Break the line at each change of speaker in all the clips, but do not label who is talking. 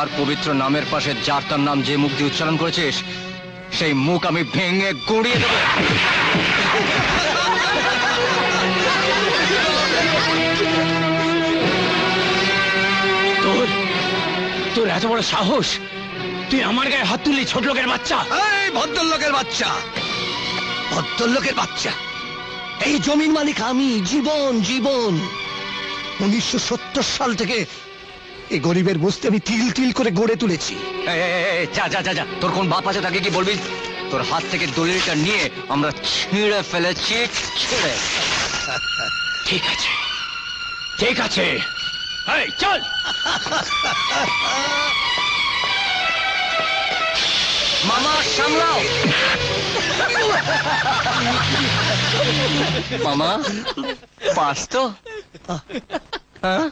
যার পবিত্র নামের পাশে যার তার নাম যে মুখ দিয়ে উচ্চারণ করেছিস সেই মুখ আমি ভেঙে গুঁড়িয়ে দেবো।
তোর এত বড় সাহস, তুই আমার গায়ে হাত তুললি? ছোট লোকের বাচ্চা!
এই ভদ্রলোকের বাচ্চা, ভদ্রলোকের বাচ্চা, এই জমির মালিক আমি। জীবন জীবন 1970 সাল থেকে এই গরিবের বস্তি আমি তিল তিল করে গড়ে তুলেছি। যা যা যা যা, তোর কোন বাপ আছে তাকে কি বলবি? তোর হাত থেকে দলিলটা নিয়ে আমরা ছিঁড়ে ফেলেছি, ছিঁড়ে।
ঠিক আছে ঠিক আছে, এই চল।
মামা সামলাও। মামা পাস তো? হ্যাঁ?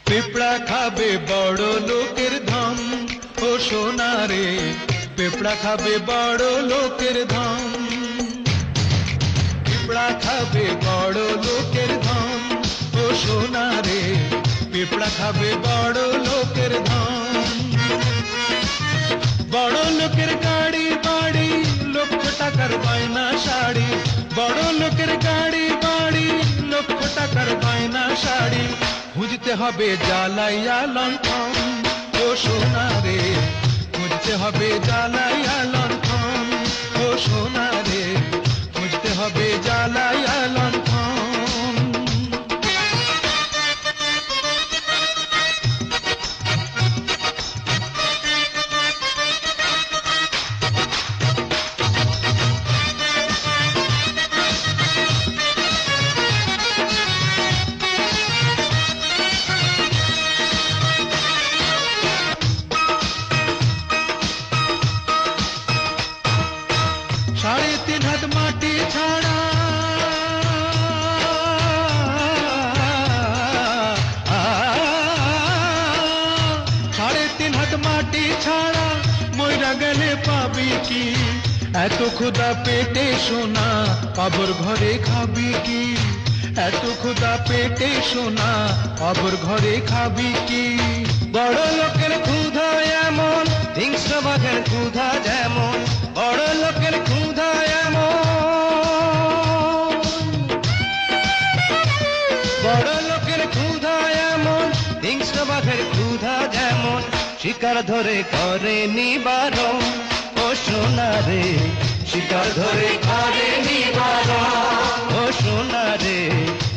পিঁপড়া খাবে বড় লোকের ধাম, ও সোনা রে পিঁপড়া খাবে বড় লোকের ধাম। পিঁপড়া খাবে বড় লোকের ধাম, ও সোনা রে পিঁপড়া খাবে বড় লোকের ধাম। বড় লোকের গাড়ি বাড়ি, লক্ষ টাকার বায়না শাড়ি। বড় লোকের গাড়ি বাড়ি, লক্ষ টাকার বায়না শাড়ি। খুঁজতে হবে জ্বালাইয়া লণ্ঠন, ও সোনা রে খুঁজতে হবে জ্বালাইয়া লণ্ঠন। ও সোনা রে খুঁজতে হবে জ্বালাইয়া লণ্ঠন। সাড়ে তিন হাত মাটি ছাড়া, সাড়ে তিন হাত মাটি ছাড়া মইরা গেলে পাবি কি? এত ক্ষুধা পেটে সোনা অবর ঘরে খাবি কি? এত ক্ষুধা পেটে সোনা অবর ঘরে খাবি কি? বড় লোকের ক্ষুধা এমন, হিংস্র বাঘের ক্ষুধা যেমন। বড় লোকের ক্ষুধা এমন, বড় লোকের ক্ষুধা এমন, হিংস্র বাঘের ক্ষুধা যেমন। শিকার ধরে করে নিবারণ, ও সোনা রে শিকার ধরে করে নিবারণ। ও সোনা রে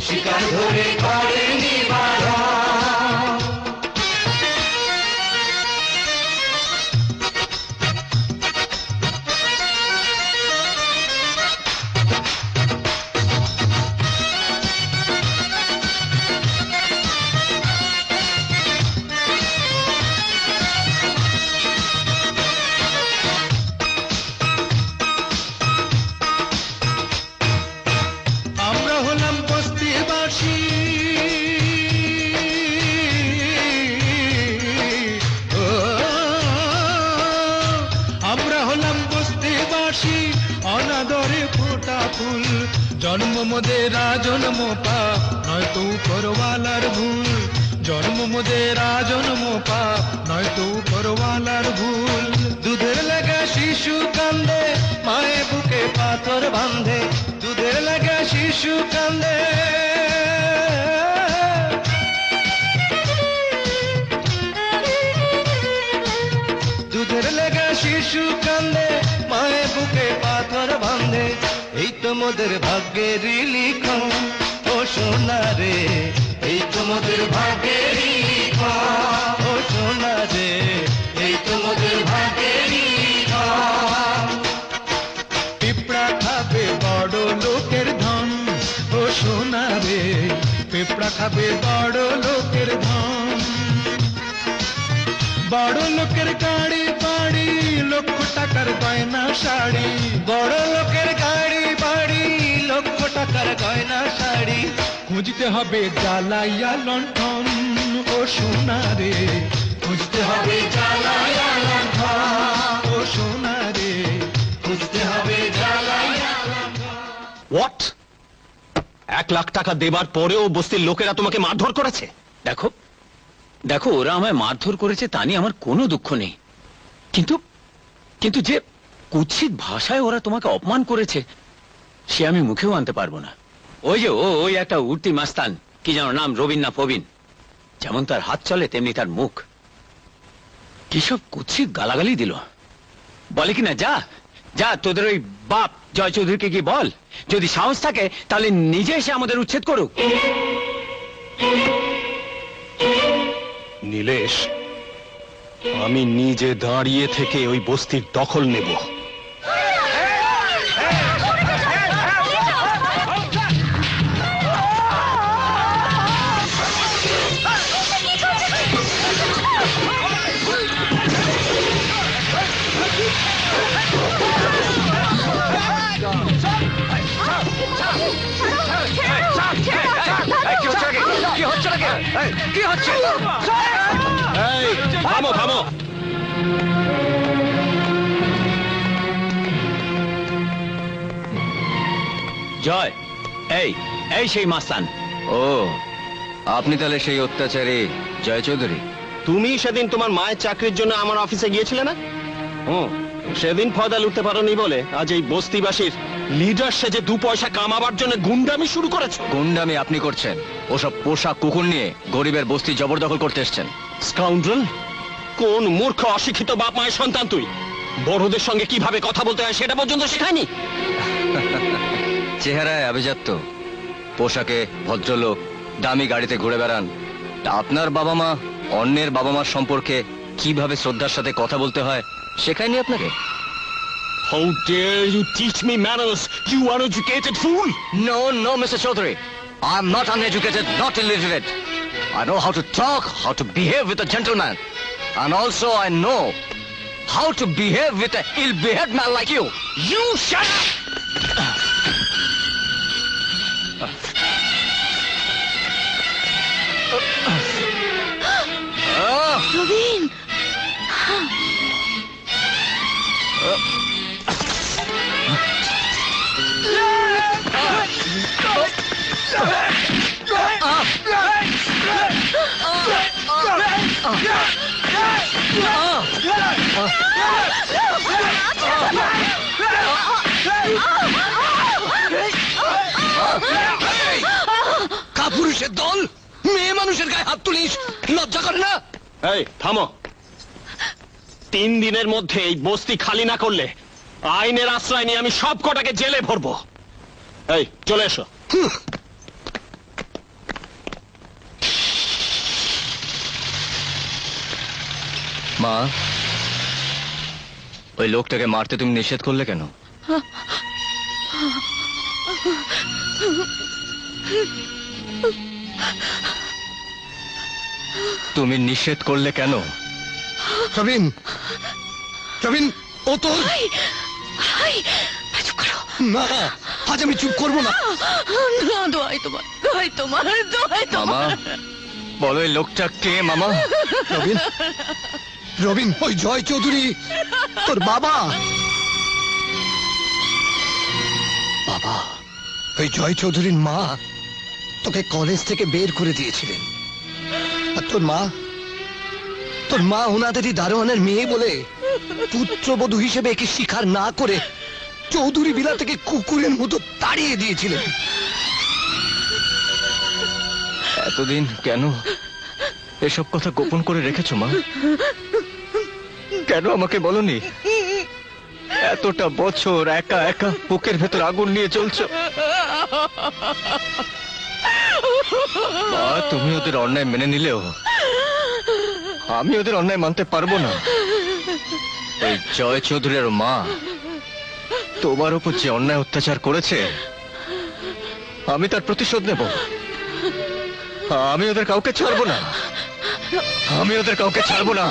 শিকার ধরে করে নিবারণ। আমরা হলাম বস্তিবাসী, ও আমরা হলাম বস্তিবাসী। অনাদরে ফোটা ফুল, জন্ম মোদের জন্ম পাপ, নয়তো উপরওয়ালার ভুল। জন্ম মোদের জন্ম পাপ, নয়তো উপরওয়ালার ভুল। দুধের লাগা শিশু কান্দে, মায়ে বুকে পাথর বাঁধে। দুধের লাগা শিশু কান্দে, দুধের লাগা শিশু কান্দে, মায়ে বুকে পাথর বাঁধে। এই তো মোদের ভাগ্যেরই লিখন, ও সোনা রে এই তো মোদের ভাগ্যেরই লিখন। ও সোনা রে এই তো মোদের ভাগ্যেরই লিখন। পিঁপড়া খাবে বড় লোকের ধন, ও সোনা রে পিঁপড়া খাবে বড় লোকের ধন। বড় লোকের গাড়ি বাড়ি, লক্ষ টাকার গয়না শাড়ি। বড় লোকের গাড়ি বাড়ি, লক্ষ টাকার গয়না শাড়ি। খুঁজতে হবে জ্বালাইয়া লণ্ঠন ও সোনা রে, খুঁজতে হবে জ্বালাইয়া লণ্ঠন ও সোনা রে, খুঁজতে হবে জ্বালাইয়া লণ্ঠন।
হোয়াট? 1 লাখ টাকা দেবার পরেও বস্তির লোকেরা তোমাকে মারধর করেছে?
দেখো দেখো, ওরা আমায় মারধর করেছে তা নিয়ে আমার কোনো দুঃখ নেই, কিন্তু কিন্তু যে কুৎসিত ভাষায় ওরা তোমাকে অপমান করেছে সে আমি মুখেও আনতে পারবো না। ওই যে ওই একটা উঠতি মাস্তান, কি যেন নাম, রবিন না ফবিন, যেমন তার হাত চলে তেমনি তার মুখ। কি সব কুৎসিত গালাগালি দিল। বলে কিনা, যা যা তোদের ওই বাপ জয় চৌধুরীকে কি বল, যদি সাহস থাকে তাহলে নিজে এসে আমাদের উচ্ছেদ করুক।
নীলেশ, আমি নিজে দাঁড়িয়ে থেকে ওই বস্তির দখল নেব।
কি হচ্ছে?
এই, থামো থামো।
জয়, এই এই সেই মাস্তান।
ও, আপনি তাহলে সেই অত্যাচারী জয় চৌধুরী?
তুমি সেদিন তোমার মায়ের চাকরির জন্য আমার অফিসে গিয়েছিলে না? সেদিন ফয়দা লুটতে পারোনি বলে আজ এই বস্তিবাসীর লিডার সেজে 2 পয়সা কামাবার জন্য গুন্ডামি শুরু করেছো।
গুন্ডামি আপনি করছেন, ওসব পোষা কুকুর নিয়ে গরিবের বস্তি জবরদখল করতে এসছেন।
স্কাউন্ড্রেল, কোন মূর্খ অশিক্ষিত বাপ মায়ের সন্তান তুই? বড়দের সঙ্গে কিভাবে কথা বলতে হয় সেটা পর্যন্ত শেখায়নি?
চেহারায় আভিজাত্য, পোশাকে ভদ্রলোক, দামি গাড়িতে ঘুরে বেড়ান। তা আপনার বাবা মা অন্যের বাবা মার সম্পর্কে কিভাবে শ্রদ্ধার সাথে কথা বলতে হয় শেখায়নি আপনাকে?
How dare you teach me manners, you uneducated fool!
No, no, Mr. Chaudhary. I'm not uneducated, not illiterate. I know how to talk, how to behave with a gentleman. And also I know how to behave with an ill-behaved man like you.
You shut up!
Robin,
কাপুরুষের দল, মেয়ে মানুষের গায়ে হাত তুলিস, লজ্জা করে না?
এই থামো। 3 দিনের মধ্যে এই বস্তি খালি না করলে আইনের আশ্রয় নিয়ে আমি সব কটাকে জেলে ভরবো। এই চলে এসো।
মা, ওই লোকটাকে মারতে তুমি নিষেধ করলে কেন? তুমি নিষেধ করলে কেন?
প্রবীণ, প্রবীণ, ও তো
চুপ করো।
না, আজ আমি চুপ করবো না।
না, দোহাই তোমার, দোহাই তোমার, দোহাই
মামা,
তোমার।
বলো এই লোকটা কে মামা?
রবিন, রবিন, ওই জয় চৌধুরী তোর বাবা। বাবা, ওই জয় চৌধুরীর মা তোকে কলেজ থেকে বের করে দিয়েছিলেন। আর তোর মা ওনাদেরই দারোয়ানের মেয়ে বলে পুত্রবধূ হিসেবে একে স্বীকার না করে চৌধুরী বিলা থেকে কুকুরের মতো তাড়িয়ে দিয়েছিলেন।
এতদিন কেন এসব কথা গোপন করে রেখেছো মা? কেন আমাকে বলনি? এতটা বছর একা একা বুকের ভেতর আগুন নিয়ে চলছো। মা, তুমি ওদের অন্যায় মেনে নিলেও আমি ওদের অন্যায় মানতে পারবো না। ওই জয় চৌধুরীর মা তোমার উপর যে অন্যায় অত্যাচার করেছে আমি তার প্রতিশোধ নেব। আমি ওদের কাউকে ছাড়বো না, আমি ওদের কাউকে ছাড়বো না।